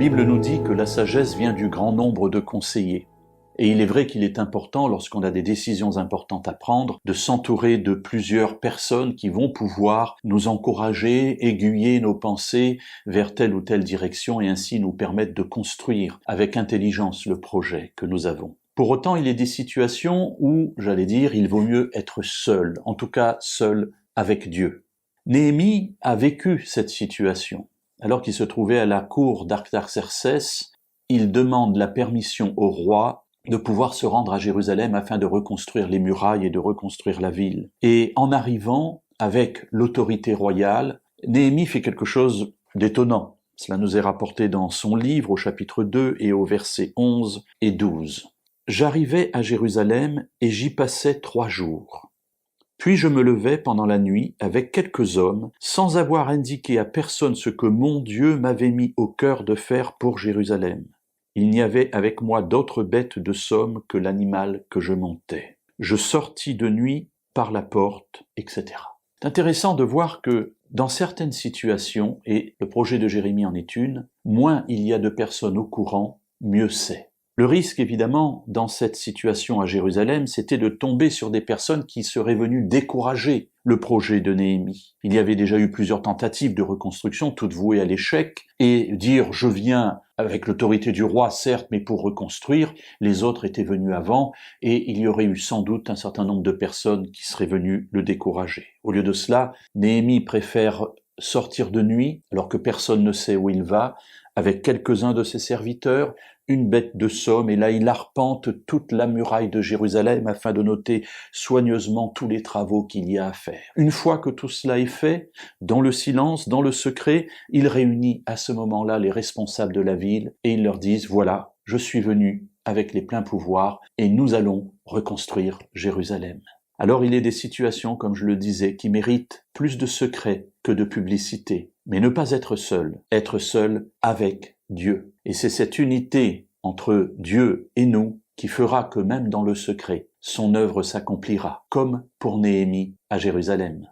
Bible nous dit que la sagesse vient du grand nombre de conseillers. Et il est vrai qu'il est important, lorsqu'on a des décisions importantes à prendre, de s'entourer de plusieurs personnes qui vont pouvoir nous encourager, aiguiller nos pensées vers telle ou telle direction et ainsi nous permettre de construire avec intelligence le projet que nous avons. Pour autant, il y a des situations où, j'allais dire, il vaut mieux être seul, en tout cas seul avec Dieu. Néhémie a vécu cette situation. Alors qu'il se trouvait à la cour d'Artaxerxès, il demande la permission au roi de pouvoir se rendre à Jérusalem afin de reconstruire les murailles et de reconstruire la ville. Et en arrivant, avec l'autorité royale, Néhémie fait quelque chose d'étonnant. Cela nous est rapporté dans son livre au chapitre 2 et au verset 11 et 12. « J'arrivai à Jérusalem et j'y passai 3 jours. Puis je me levai pendant la nuit avec quelques hommes, sans avoir indiqué à personne ce que mon Dieu m'avait mis au cœur de faire pour Jérusalem. Il n'y avait avec moi d'autre bête de somme que l'animal que je montais. Je sortis de nuit par la porte, etc. » C'est intéressant de voir que dans certaines situations, et le projet de Jérémie en est une, moins il y a de personnes au courant, mieux c'est. Le risque, évidemment, dans cette situation à Jérusalem, c'était de tomber sur des personnes qui seraient venues décourager le projet de Néhémie. Il y avait déjà eu plusieurs tentatives de reconstruction, toutes vouées à l'échec, et dire « je viens avec l'autorité du roi, certes, mais pour reconstruire », les autres étaient venus avant, et il y aurait eu sans doute un certain nombre de personnes qui seraient venues le décourager. Au lieu de cela, Néhémie préfère sortir de nuit, alors que personne ne sait où il va, avec quelques-uns de ses serviteurs, une bête de somme, et là il arpente toute la muraille de Jérusalem afin de noter soigneusement tous les travaux qu'il y a à faire. Une fois que tout cela est fait, dans le silence, dans le secret, il réunit à ce moment-là les responsables de la ville et il leur dit « Voilà, je suis venu avec les pleins pouvoirs et nous allons reconstruire Jérusalem. » Alors il est des situations, comme je le disais, qui méritent plus de secret que de publicité. Mais ne pas être seul avec Dieu. Et c'est cette unité entre Dieu et nous qui fera que même dans le secret, son œuvre s'accomplira, comme pour Néhémie à Jérusalem.